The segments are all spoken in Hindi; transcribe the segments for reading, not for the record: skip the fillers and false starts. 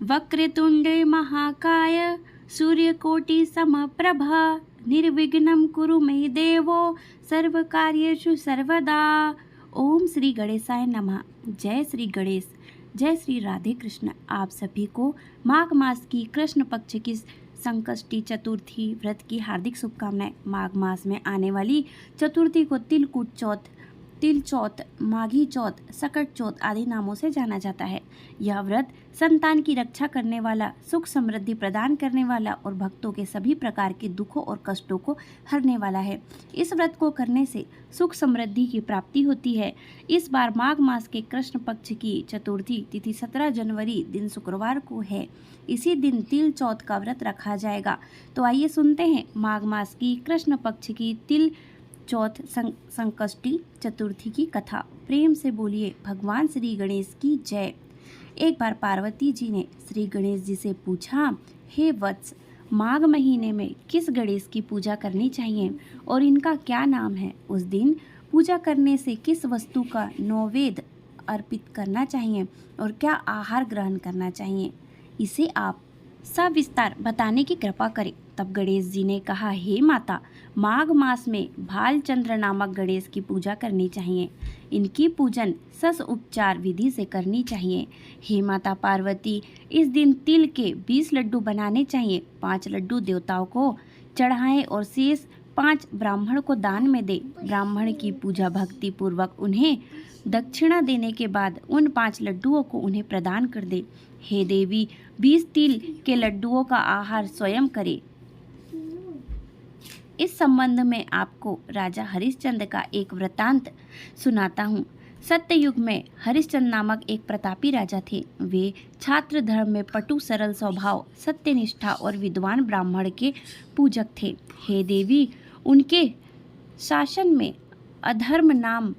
वक्रतुंडे महाकाय सूर्यकोटि समप्रभा निर्विघ्नं कुरु मे देवो सर्वकार्येषु सर्वदा। ओम श्री गणेशाय नमः। जय श्री गणेश, जय श्री राधे कृष्ण। आप सभी को माघ मास की कृष्ण पक्ष की संकष्टी चतुर्थी व्रत की हार्दिक शुभकामनाएं। माघ मास में आने वाली चतुर्थी को तिलकुट चौथ, तिल चौथ, माघी चौथ, सकट चौथ आदि नामों से जाना जाता है। यह व्रत संतान की रक्षा करने वाला, सुख समृद्धि प्रदान करने वाला और भक्तों के सभी प्रकार के दुखों और कष्टों को हरने वाला है। इस व्रत को करने से सुख समृद्धि की प्राप्ति होती है। इस बार माघ मास के कृष्ण पक्ष की चतुर्थी तिथि 17 जनवरी दिन शुक्रवार को है। इसी दिन तिल चौथ का व्रत रखा जाएगा। तो आइए सुनते हैं माघ मास की कृष्ण पक्ष की तिल चौथ संकष्टी चतुर्थी की कथा। प्रेम से बोलिए भगवान श्री गणेश की जय। एक बार पार्वती जी ने श्री गणेश जी से पूछा, हे वत्स, माघ महीने में किस गणेश की पूजा करनी चाहिए और इनका क्या नाम है? उस दिन पूजा करने से किस वस्तु का नैवेद्य अर्पित करना चाहिए और क्या आहार ग्रहण करना चाहिए? इसे आप सविस्तार बताने की कृपा करें। तब गणेश जी ने कहा, हे माता, माघ मास में भालचंद्र नामक गणेश की पूजा करनी चाहिए। इनकी पूजन सस उपचार विधि से करनी चाहिए। हे माता पार्वती, इस दिन तिल के 20 लड्डू बनाने चाहिए। 5 लड्डू देवताओं को चढ़ाएं और शेष 5 ब्राह्मण को दान में दे। ब्राह्मण की पूजा भक्ति पूर्वक उन्हें दक्षिणा देने के बाद उन 5 लड्डुओं को उन्हें प्रदान कर दे। हे देवी, 20 तिल के लड्डुओं का आहार स्वयं करे। इस संबंध में आपको राजा हरिश्चंद्र का एक वृतांत सुनाता हूँ। सत्ययुग में हरिश्चंद्र नामक एक प्रतापी राजा थे। वे छात्र धर्म में पटु, सरल स्वभाव, सत्यनिष्ठा और विद्वान ब्राह्मण के पूजक थे। हे देवी, उनके शासन में अधर्म नाम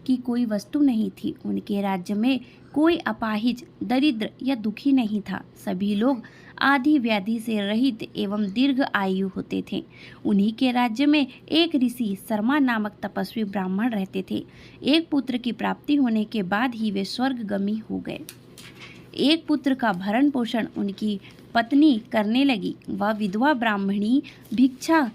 की कोई वस्तु नहीं थी। उनके राज्य में कोई अपाहिज, दरिद्र या दुखी नहीं था। सभी लोग आदि व्याधि से रहित एवं दीर्घ आयु होते थे। उन्हीं के राज्य में एक ऋषि शर्मा नामक तपस्वी ब्राह्मण रहते थे। एक पुत्र की प्राप्ति होने के बाद ही वे स्वर्गगामी हो गए। एक पुत्र का भरण पोषण उनकी पत्नी करने लगी। वह विधवा ब्राह्मणी भिक्षा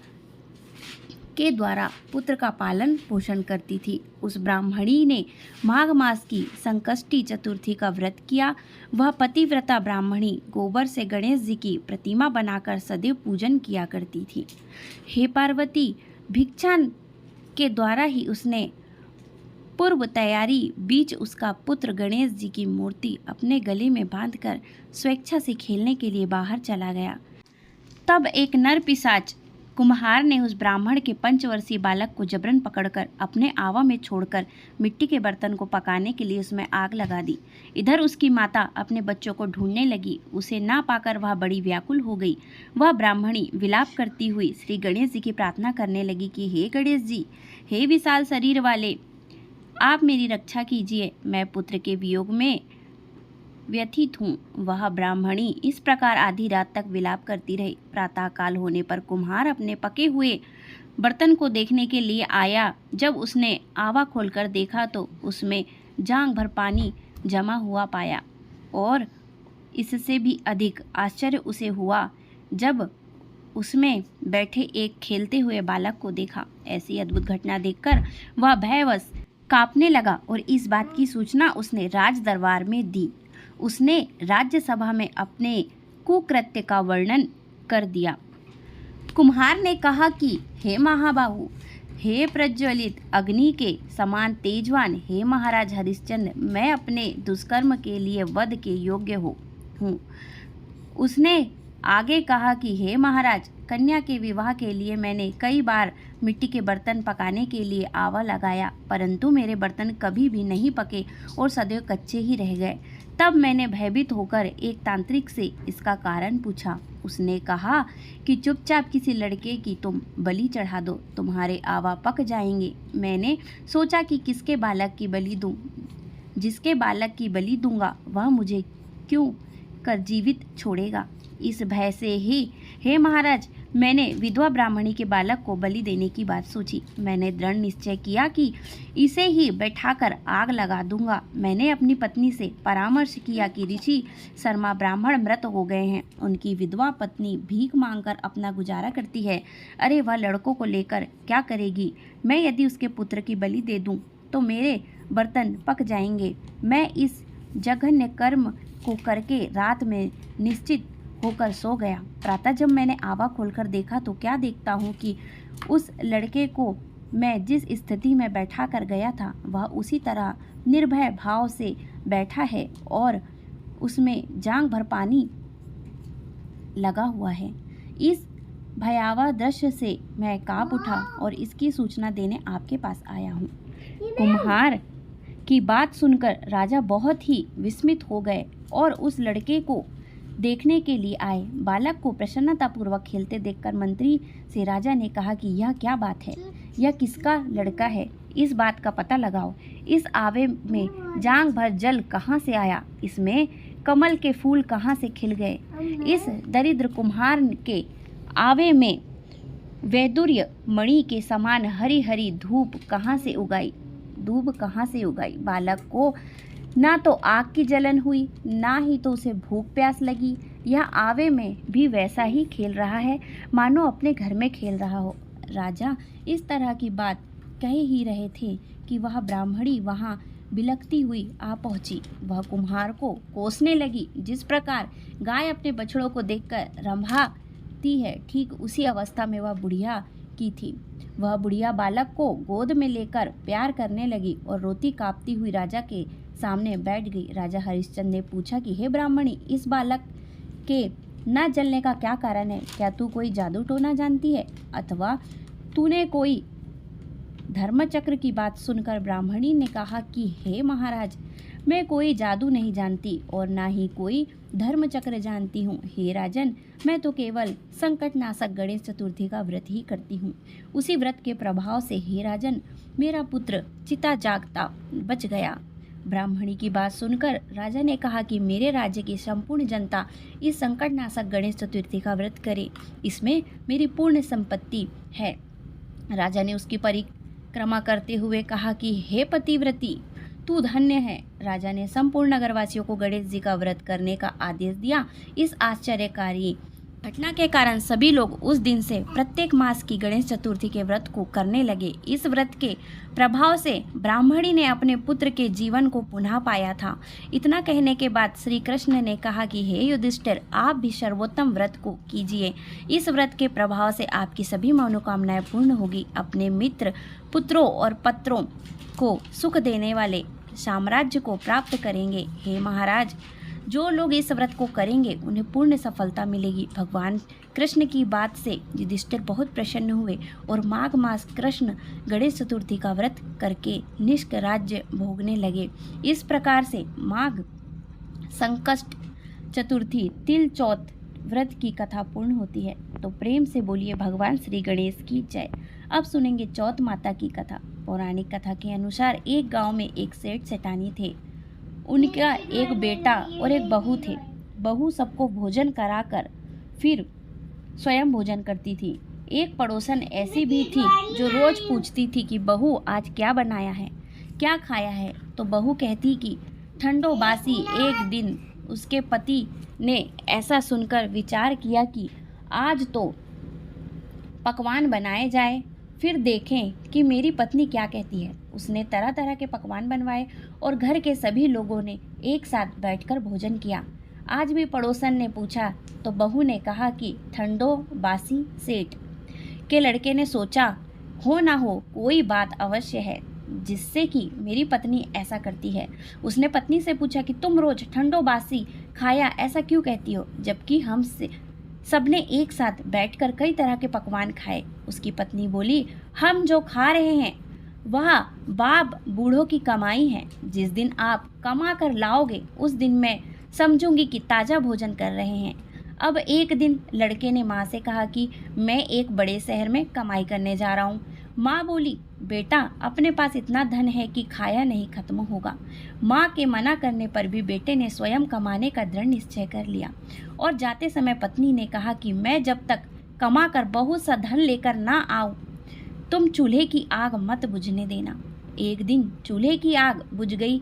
के द्वारा पुत्र का पालन पोषण करती थी। उस ब्राह्मणी ने माघ मास की संकष्टी चतुर्थी का व्रत किया। वह पतिव्रता ब्राह्मणी गोबर से गणेश जी की प्रतिमा बनाकर सदैव पूजन किया करती थी। हे पार्वती, भिक्षा के द्वारा ही उसने पूर्व तैयारी बीच उसका पुत्र गणेश जी की मूर्ति अपने गले में बांधकर स्वेच्छा से खेलने के लिए बाहर चला गया। तब एक नर पिशाच कुम्हार ने उस ब्राह्मण के 5 वर्षीय बालक को जबरन पकड़कर अपने आवा में छोड़कर मिट्टी के बर्तन को पकाने के लिए उसमें आग लगा दी। इधर उसकी माता अपने बच्चों को ढूंढने लगी। उसे ना पाकर वह बड़ी व्याकुल हो गई। वह ब्राह्मणी विलाप करती हुई श्री गणेश जी की प्रार्थना करने लगी कि हे गणेश जी, हे विशाल शरीर वाले, आप मेरी रक्षा कीजिए। मैं पुत्र के वियोग में व्यथित हूँ। वह ब्राह्मणी इस प्रकार आधी रात तक विलाप करती रही। प्रातः काल होने पर कुम्हार अपने पके हुए बर्तन को देखने के लिए आया। जब उसने आवा खोलकर देखा तो उसमें जांघ भर पानी जमा हुआ पाया और इससे भी अधिक आश्चर्य उसे हुआ जब उसमें बैठे एक खेलते हुए बालक को देखा। ऐसी अद्भुत घटना देखकर वह भयवश कांपने लगा और इस बात की सूचना उसने राज दरबार में दी। उसने राज्यसभा में अपने कुकृत्य का वर्णन कर दिया। कुम्हार ने कहा कि हे महाबाहु, हे प्रज्वलित अग्नि के समान तेजवान, हे महाराज हरिश्चंद्र, मैं अपने दुष्कर्म के लिए वध के योग्य हूँ। उसने आगे कहा कि हे महाराज, कन्या के विवाह के लिए मैंने कई बार मिट्टी के बर्तन पकाने के लिए आवा लगाया, परंतु मेरे बर्तन कभी भी नहीं पके और सदैव कच्चे ही रह गए। तब मैंने भयभीत होकर एक तांत्रिक से इसका कारण पूछा। उसने कहा कि चुपचाप किसी लड़के की तुम बलि चढ़ा दो, तुम्हारे आवा पक जाएंगे। मैंने सोचा कि किसके बालक की बलि दूं। जिसके बालक की बलि दूंगा वह मुझे क्यों कर जीवित छोड़ेगा। इस भय से ही हे महाराज, मैंने विधवा ब्राह्मणी के बालक को बलि देने की बात सोची। मैंने दृढ़ निश्चय किया कि इसे ही बैठाकर आग लगा दूंगा। मैंने अपनी पत्नी से परामर्श किया कि ऋषि शर्मा ब्राह्मण मृत हो गए हैं। उनकी विधवा पत्नी भीख मांगकर अपना गुजारा करती है। अरे वह लड़कों को लेकर क्या करेगी? मैं यदि उसके पुत्र की बलि दे दूं तो मेरे बर्तन पक जाएंगे। मैं इस जघन्य कर्म को करके रात में निश्चित होकर सो गया। प्रातः जब मैंने आवा खोलकर देखा तो क्या देखता हूँ कि उस लड़के को मैं जिस स्थिति में बैठा कर गया था वह उसी तरह निर्भय भाव से बैठा है और उसमें जांघ भर पानी लगा हुआ है। इस भयावह दृश्य से मैं कांप उठा और इसकी सूचना देने आपके पास आया हूँ। कुम्हार की बात सुनकर राजा बहुत ही विस्मित हो गए और उस लड़के को देखने के लिए आए। बालक को प्रसन्नतापूर्वक खेलते देखकर मंत्री से राजा ने कहा कि यह क्या बात है? यह किसका लड़का है? इस बात का पता लगाओ। इस आवे में जांघ भर जल कहाँ से आया? इसमें कमल के फूल कहाँ से खिल गए? इस दरिद्र कुम्हार के आवे में वैदुर्य मणि के समान हरी हरी धूप कहाँ से उगाई? बालक को ना तो आग की जलन हुई, ना ही तो उसे भूख प्यास लगी। यह आवे में भी वैसा ही खेल रहा है मानो अपने घर में खेल रहा हो। राजा इस तरह की बात कह ही रहे थे कि वह ब्राह्मणी वहाँ बिलखती हुई आ पहुँची। वह कुम्हार को कोसने लगी। जिस प्रकार गाय अपने बछड़ों को देखकर रंभाती है, ठीक उसी अवस्था में वह बुढ़िया की थी। वह बुढ़िया बालक को गोद में लेकर प्यार करने लगी और रोती कांपती हुई राजा के सामने बैठ गई। राजा हरिश्चंद्र ने पूछा कि हे ब्राह्मणी, इस बालक के न जलने का क्या कारण है? क्या तू कोई जादू टोना जानती है अथवा तूने कोई धर्मचक्र की बात सुनकर ब्राह्मणी ने कहा कि हे महाराज, मैं कोई जादू नहीं जानती और ना ही कोई धर्मचक्र जानती हूँ। हे राजन, मैं तो केवल संकटनाशक गणेश चतुर्थी का व्रत ही करती हूँ। उसी व्रत के प्रभाव से हे राजन, मेरा पुत्र चिता जागता बच गया। ब्राह्मणी की बात सुनकर राजा ने कहा कि मेरे राज्य की संपूर्ण जनता इस संकटनाशक गणेश चतुर्थी का व्रत करे। इसमें मेरी पूर्ण संपत्ति है। राजा ने उसकी परिक्रमा करते हुए कहा कि हे पतिव्रती, तू धन्य है। राजा ने संपूर्ण नगरवासियों को गणेश जी का व्रत करने का आदेश दिया। इस आश्चर्यकारी घटना के कारण सभी लोग उस दिन से प्रत्येक मास की गणेश चतुर्थी के व्रत को करने लगे। इस व्रत के प्रभाव से ब्राह्मणी ने अपने पुत्र के जीवन को पुनः पाया था। इतना कहने के बाद श्री कृष्ण ने कहा कि हे युधिष्ठिर, आप भी सर्वोत्तम व्रत को कीजिए। इस व्रत के प्रभाव से आपकी सभी मनोकामनाएं पूर्ण होगी। अपने मित्र, पुत्रों और पत्रों को सुख देने वाले साम्राज्य को प्राप्त करेंगे। हे महाराज, जो लोग इस व्रत को करेंगे उन्हें पूर्ण सफलता मिलेगी। भगवान कृष्ण की बात से युधिष्ठिर बहुत प्रसन्न हुए और माघ मास कृष्ण गणेश चतुर्थी का व्रत करके निष्क राज्य भोगने लगे। इस प्रकार से माघ संकष्ट चतुर्थी तिल चौथ व्रत की कथा पूर्ण होती है। तो प्रेम से बोलिए भगवान श्री गणेश की जय। अब सुनेंगे चौथ माता की कथा। पौराणिक कथा के अनुसार एक गांव में एक सेठ सेठानी थे। उनका एक बेटा और एक बहू थे। बहू सबको भोजन कराकर फिर स्वयं भोजन करती थी। एक पड़ोसन ऐसी भी थी जो रोज पूछती थी कि बहू आज क्या बनाया है, क्या खाया है। तो बहू कहती कि ठंडो बासी। एक दिन उसके पति ने ऐसा सुनकर विचार किया कि आज तो पकवान बनाए जाए, फिर देखें कि मेरी पत्नी क्या कहती है। उसने तरह तरह के पकवान बनवाए और घर के सभी लोगों ने एक साथ बैठकर भोजन किया। आज भी पड़ोसन ने पूछा तो बहू ने कहा कि ठंडो बासी। सेठ के लड़के ने सोचा हो ना हो कोई बात अवश्य है जिससे कि मेरी पत्नी ऐसा करती है। उसने पत्नी से पूछा कि तुम रोज ठंडो बासी खाया ऐसा क्यों कहती हो, जबकि हम सबने एक साथ बैठकर कई तरह के पकवान खाए। उसकी पत्नी बोली, हम जो खा रहे हैं वह बाप बूढ़ों की कमाई है। जिस दिन आप कमा कर लाओगे उस दिन मैं समझूंगी कि ताज़ा भोजन कर रहे हैं। अब एक दिन लड़के ने माँ से कहा कि मैं एक बड़े शहर में कमाई करने जा रहा हूँ। माँ बोली, बेटा अपने पास इतना धन है कि खाया नहीं खत्म होगा। माँ के मना करने पर भी बेटे ने स्वयं कमाने का दृढ़ निश्चय कर लिया और जाते समय पत्नी ने कहा कि मैं जब तक कमा कर बहुत सा धन लेकर ना आओ। तुम चूल्हे की आग मत बुझने देना। एक दिन चूल्हे की आग बुझ गई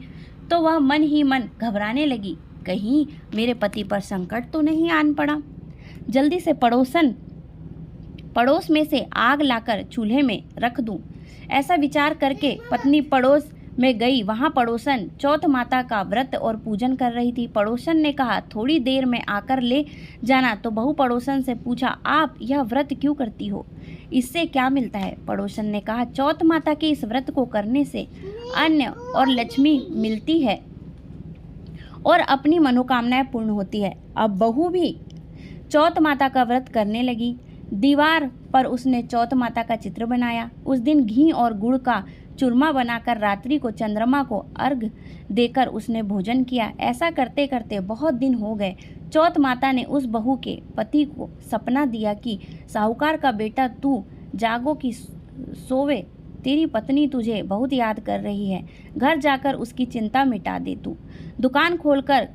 तो वह मन ही मन घबराने लगी, कहीं मेरे पति पर संकट तो नहीं आन पड़ा। जल्दी से पड़ोस में से आग लाकर चूल्हे में रख दूं। ऐसा विचार करके पत्नी पड़ोस में गई। वहां पड़ोसन चौथ माता का व्रत और पूजन कर रही थी। पड़ोसन ने कहा, थोड़ी देर में आकर ले जाना। तो बहू पड़ोसन से पूछा, आप यह व्रत क्यों करती हो, इससे क्या मिलता है? पड़ोसन ने कहा, चौथ माता के इस व्रत को करने से अन्न और लक्ष्मी मिलती है और अपनी मनोकामनाएं पूर्ण होती है। अब बहू भी चौथ माता का व्रत करने लगी। दीवार पर उसने चौथ माता का चित्र बनाया। उस दिन घी और गुड़ का चूरमा बनाकर रात्रि को चंद्रमा को अर्घ देकर उसने भोजन किया। ऐसा करते करते बहुत दिन हो गए। चौथ माता ने उस बहू के पति को सपना दिया कि साहूकार का बेटा, तू जागो कि सोवे, तेरी पत्नी तुझे बहुत याद कर रही है। घर जाकर उसकी चिंता मिटा दे। तू दुकान खोलकर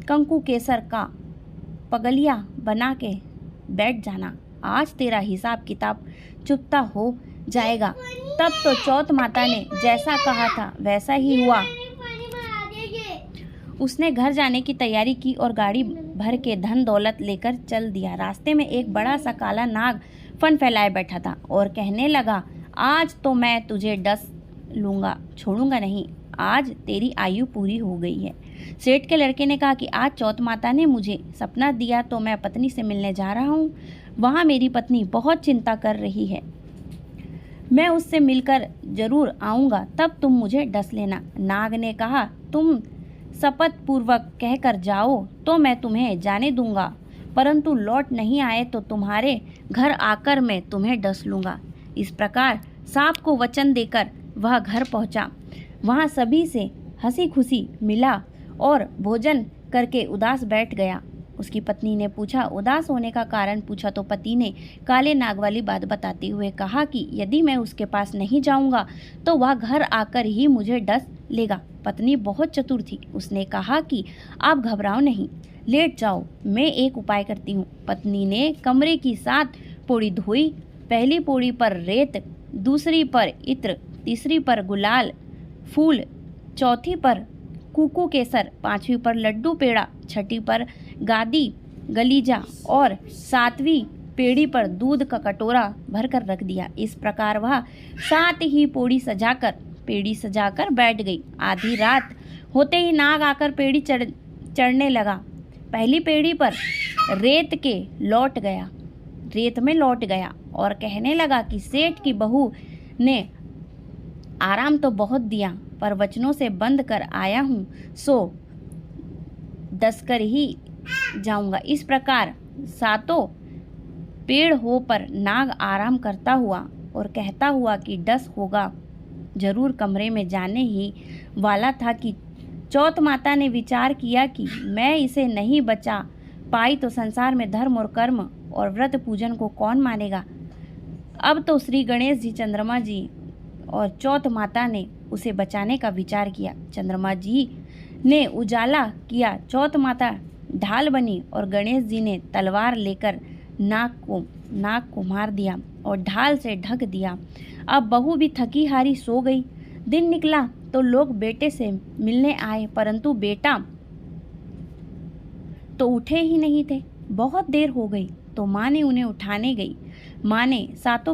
कंकु केसर का पगलिया बना के बैठ जाना। आज तेरा हिसाब किताब चुकता हो जाएगा। तब तो चौथ माता ने जैसा कहा था वैसा ही हुआ। उसने घर जाने की तैयारी की और गाड़ी भर के धन दौलत लेकर चल दिया। रास्ते में एक बड़ा सा काला नाग फन फैलाए बैठा था और कहने लगा, आज तो मैं तुझे डस लूँगा, छोड़ूंगा नहीं। आज तेरी आयु पूरी हो गई है। सेठ के लड़के ने कहा कि आज चौथ माता ने मुझे सपना दिया तो मैं पत्नी से मिलने जा रहा हूँ। वहाँ मेरी पत्नी बहुत चिंता कर रही है। मैं उससे मिलकर जरूर आऊँगा, तब तुम मुझे डस लेना। नाग ने कहा, तुम शपथ पूर्वक कहकर जाओ तो मैं तुम्हें जाने दूंगा, परंतु लौट नहीं आए तो तुम्हारे घर आकर मैं तुम्हें डस लूँगा। इस प्रकार सांप को वचन देकर वह घर पहुँचा। वहाँ सभी से हंसी खुशी मिला और भोजन करके उदास बैठ गया। उसकी पत्नी ने पूछा, उदास होने का कारण पूछा तो पति ने काले नाग वाली बात बताते हुए कहा कि यदि मैं उसके पास नहीं जाऊंगा तो वह घर आकर ही मुझे डस लेगा। पत्नी बहुत चतुर थी। उसने कहा कि आप घबराओ नहीं, लेट जाओ, मैं एक उपाय करती हूँ। पत्नी ने कमरे की 7 पौड़ी धोई। पहली पौड़ी पर रेत, दूसरी पर इत्र, तीसरी पर गुलाल फूल, चौथी पर कुकू केसर, 5वीं पर लड्डू पेड़ा, 6ठी पर गादी गलीजा और 7वीं पेड़ी पर दूध का कटोरा भरकर रख दिया। इस प्रकार वह 7 ही पेड़ी सजाकर बैठ गई। आधी रात होते ही नाग आकर पेड़ी चढ़ने लगा। पहली पेड़ी पर रेत में लौट गया और कहने लगा कि सेठ की बहू ने आराम तो बहुत दिया, पर वचनों से बंद कर आया हूँ, सो डसकर ही जाऊंगा। इस प्रकार 7 पेड़ हो पर नाग आराम करता हुआ और कहता हुआ कि डस होगा जरूर कमरे में जाने ही वाला था कि चौथ माता ने विचार किया कि मैं इसे नहीं बचा पाई तो संसार में धर्म और कर्म और व्रत पूजन को कौन मानेगा। अब तो श्री गणेश जी, चंद्रमा जी और चौथ माता ने उसे बचाने का विचार किया। चंद्रमा जी ने उजाला किया, चौथ माता ढाल बनी और गणेश जी ने तलवार लेकर नाग को मार दिया और ढाल से ढक दिया। अब बहू भी थकी हारी सो गई। दिन निकला तो लोग बेटे से मिलने आए, परंतु बेटा तो उठे ही नहीं थे। बहुत देर हो गई तो माँ ने उन्हें उठाने गई। माँ ने 7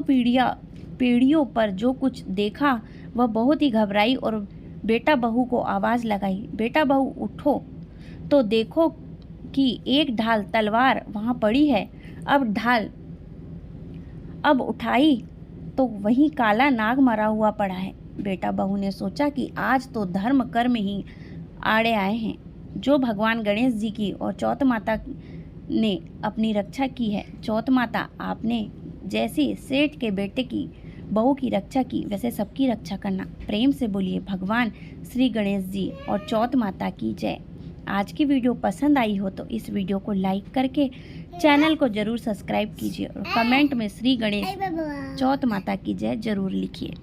पीढ़ियों पर जो कुछ देखा वह बहुत ही घबराई और बेटा बहू को आवाज़ लगाई, बेटा बहू उठो तो देखो कि एक ढाल तलवार वहाँ पड़ी है। अब उठाई तो वहीं काला नाग मरा हुआ पड़ा है। बेटा बहू ने सोचा कि आज तो धर्म कर्म ही आड़े आए हैं। जो भगवान गणेश जी की और चौथ माता ने अपनी रक्षा की है। चौथ माता, आपने जैसे सेठ के बेटे की बहू की रक्षा की वैसे सबकी रक्षा करना। प्रेम से बोलिए भगवान श्री गणेश जी और चौथ माता की जय। आज की वीडियो पसंद आई हो तो इस वीडियो को लाइक करके चैनल को जरूर सब्सक्राइब कीजिए और कमेंट में श्री गणेश चौथ माता की जय जरूर लिखिए।